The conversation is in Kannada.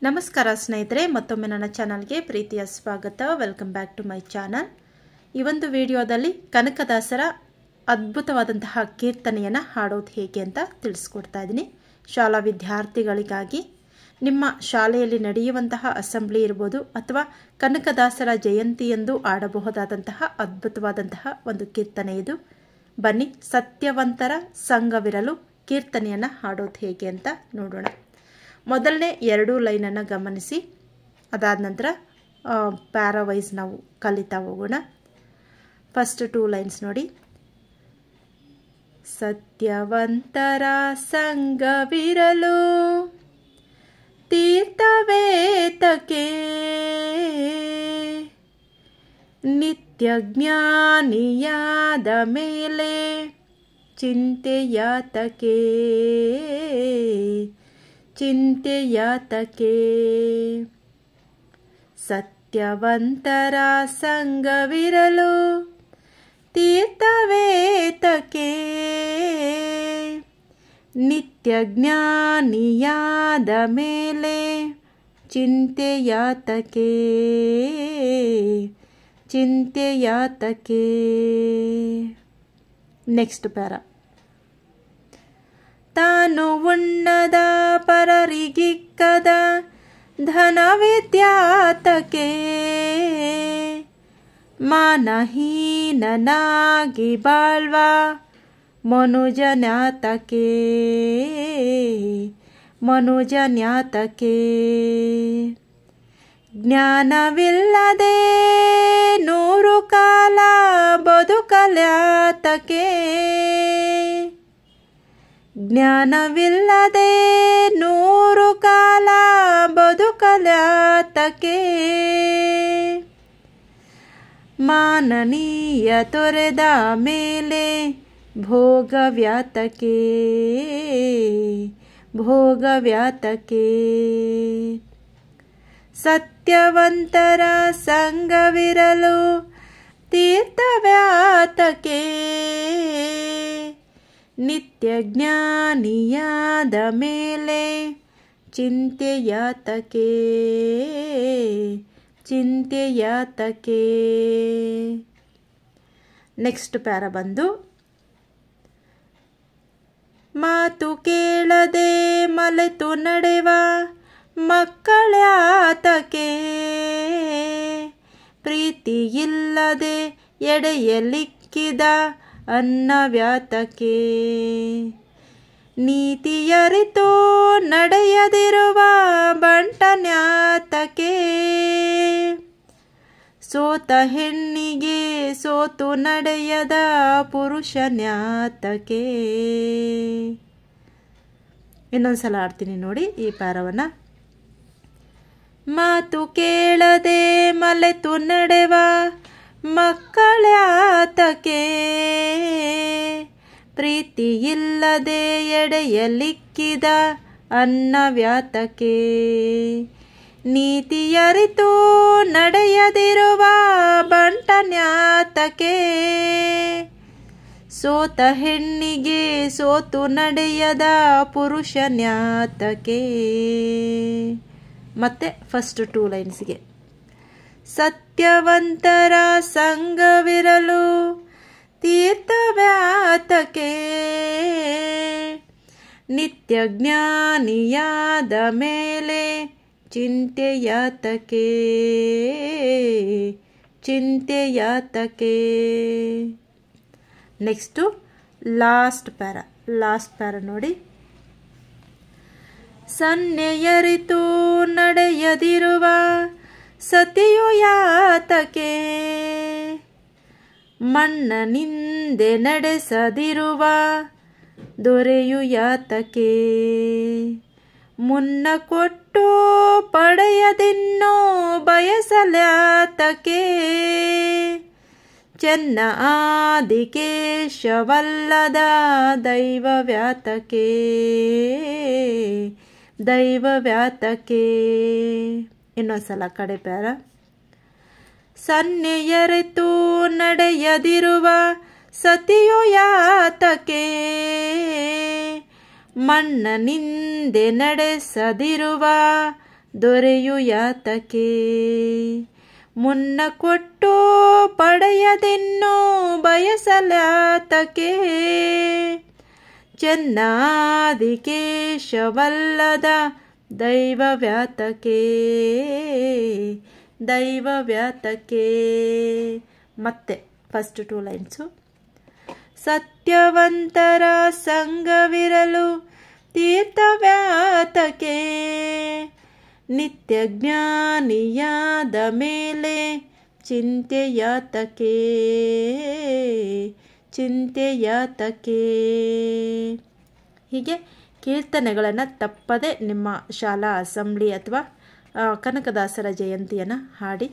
ನಮಸ್ಕಾರ ಸ್ನೇಹಿತರೆ, ಮತ್ತೊಮ್ಮೆ ನನ್ನ ಚಾನಲ್ಗೆ ಪ್ರೀತಿಯ ಸ್ವಾಗತ. Welcome back to my channel. ಈ ಒಂದು ವಿಡಿಯೋದಲ್ಲಿ ಕನಕದಾಸರ ಅದ್ಭುತವಾದಂತಹ ಕೀರ್ತನೆಯನ್ನು ಹಾಡೋದು ಹೇಗೆ ಅಂತ ತಿಳಿಸ್ಕೊಡ್ತಾ ಇದ್ದೀನಿ. ಶಾಲಾ ವಿದ್ಯಾರ್ಥಿಗಳಿಗಾಗಿ ನಿಮ್ಮ ಶಾಲೆಯಲ್ಲಿ ನಡೆಯುವಂತಹ ಅಸೆಂಬ್ಲಿ ಇರ್ಬೋದು ಅಥವಾ ಕನಕದಾಸರ ಜಯಂತಿಯಂದು ಆಡಬಹುದಾದಂತಹ ಅದ್ಭುತವಾದಂತಹ ಒಂದು ಕೀರ್ತನೆ ಇದು. ಬನ್ನಿ, ಸತ್ಯವಂತರ ಸಂಘವಿರಲು ಕೀರ್ತನೆಯನ್ನು ಹಾಡೋದು ಹೇಗೆ ಅಂತ ನೋಡೋಣ. ಮೊದಲನೇ 2 ಲೈನನ್ನು ಗಮನಿಸಿ, ಅದಾದ ನಂತರ ಪ್ಯಾರಾವೈಸ್ ನಾವು ಕಲಿತಾ ಹೋಗೋಣ. ಫಸ್ಟ್ 2 ಲೈನ್ಸ್ ನೋಡಿ. ಸತ್ಯವಂತರ ಸಂಘವಿರಲು ತೀರ್ಥವೇತಕ್ಕೆ, ನಿತ್ಯ ಜ್ಞಾನಿಯಾದ ಮೇಲೆ ಚಿಂತೆಯಾತಕೆ, ಚಿಂತೆಯಾತಕೆ. ಸತ್ಯವಂತರ ಸಂಘವಿರಲು ತೀರ್ಥವೇತಕ್ಕೆ, ನಿತ್ಯ ಜ್ಞಾನಿಯಾದ ಮೇಲೆ ಚಿಂತೆಯಾತಕೆ, ಚಿಂತೆಯಾತಕೆ. Next para. ತಾನು ಉಣ್ಣದ ಪರರಿಗಿಕ್ಕದ ಧನವಿದ್ಯಾತಕೆ, ಮಾನಹೀನನಾಗಿ ಬಾಳ್ವ ಮನುಜನ್ಯಾತಕೆ, ಮನುಜನ್ಯಾತಕೆ. ಜ್ಞಾನವಿಲ್ಲದೆ 100 ಕಾಲ ಬದುಕಲ್ಯಾತಕೆ, ಜ್ಞಾನವಿಲ್ಲದೆ 100 ಕಾಲ ಬದುಕಲ್ಯಾತಕೆ. ಮಾನನೀಯ ತೊರೆದ ಮೇಲೆ ಭೋಗವ್ಯಾತಕೆ, ಭೋಗವ್ಯಾತಕೆ. ಸತ್ಯವಂತರ ಸಂಘವಿರಲು ತೀರ್ಥವ್ಯಾತಕೆ, ನಿತ್ಯ ಜ್ಞಾನಿಯಾದ ಮೇಲೆ ಚಿಂತೆಯಾತಕೆ, ಚಿಂತೆಯಾತಕೆ. ನೆಕ್ಸ್ಟ್ ಪ್ಯಾರ ಬಂದು, ಮಾತು ಕೇಳದೆ ಮಲೆತು ನಡೆವ ಮಕ್ಕಳ್ಯಾತಕೆ, ಪ್ರೀತಿ ಇಲ್ಲದೆ ಎಡೆಯಲಿಕ್ಕಿದ ಅನ್ನವ್ಯಾತಕೆ, ನೀತಿಯರಿತು ನಡೆಯದಿರುವ ಬಂಟನ್ಯಾತಕೆ, ಸೋತ ಹೆಣ್ಣಿಗೆ ಸೋತು ನಡೆಯದ ಪುರುಷನ್ಯಾತಕೆ. ಇನ್ನೊಂದ್ಸಲ ಆಡ್ತೀನಿ ನೋಡಿ ಈ ಪ್ಯಾರವನ್ನು. ಮಾತು ಕೇಳದೆ ಮಲೆತು ನಡೆವ ಮಕ್ಕಳ್ಯಾತಕೆ, ಪ್ರೀತಿ ಇಲ್ಲದೆ ಎಡೆಯಲಿಕ್ಕಿದ ಅನ್ನವ್ಯಾತಕೆ, ನೀತಿಯರಿತು ನಡೆಯದಿರುವ ಬಂಟನ್ಯಾತಕೆ, ಸೋತ ಹೆಣ್ಣಿಗೆ ಸೋತು ನಡೆಯದ ಪುರುಷನ್ಯಾತಕೆ. ಮತ್ತೆ ಫಸ್ಟ್ 2 ಲೈನ್ಸ್ಗೆ. ಸತ್ಯವಂತರ ಸಂಘವಿರಲು ತೀರ್ಥವ್ಯಾತಕೆ, ನಿತ್ಯ ಜ್ಞಾನಿಯಾದ ಮೇಲೆ ಚಿಂತೆಯಾತಕೆ, ಚಿಂತೆಯಾತಕೆ. ನೆಕ್ಸ್ಟು ಲಾಸ್ಟ್ ಪ್ಯಾರ ನೋಡಿ. ಸನ್ನೆಯರಿತು ನಡೆಯದಿರುವ ಸತಿಯು ಯಾತಕೆ, ಮಣ್ಣನಿಂದೆ ನಡೆಸದಿರುವ ದೊರೆಯು ಯಾತಕೆ, ಮುನ್ನ ಕೊಟ್ಟು ಪಡೆಯದಿನ್ನೂ ಬಯಸಲ್ಯಾತಕೆ, ಚೆನ್ನ ಆದಿಕೇಶವಲ್ಲದ ದೈವವ್ಯಾತಕೆ, ದೈವವ್ಯಾತಕೆ. ಇನ್ನೊಂದ್ಸಲ ಕಡೆ ಪ್ಯಾರ. ಸನ್ನೆಯರಿತು ನಡೆಯದಿರುವ ಸತಿಯು ಯಾತಕೆ, ಮಣ್ಣನಿಂದೆ ನಡೆಸದಿರುವ ದೊರೆಯು ಯಾತಕೆ ಮುನ್ನ ಕೊಟ್ಟು ಪಡೆಯದೆನ್ನೋ ಬಯಸಲಾತಕೆ ಚೆನ್ನಾದಿ ಕೇಶವಲ್ಲದ ದೈವವ್ಯಾತಕೆ ದೈವವ್ಯಾತಕೆ. ಮತ್ತೆ ಫಸ್ಟ್ 2 ಲೈನ್ಸು. ಸತ್ಯವಂತರ ಸಂಗವಿರಲು ತೀರ್ಥವ್ಯಾತಕೆ ನಿತ್ಯ ಜ್ಞಾನಿಯಾದ ಮೇಲೆ ಚಿಂತೆಯಾತಕೆ ಚಿಂತೆಯಾತಕೆ. ಹೀಗೆ ಕೀರ್ತನೆಗಳನ್ನು ತಪ್ಪದೆ ನಿಮ್ಮ ಶಾಲಾ ಅಸೆಂಬ್ಲಿ ಅಥವಾ ಕನಕದಾಸರ ಜಯಂತಿಯನ್ನು ಹಾಡಿ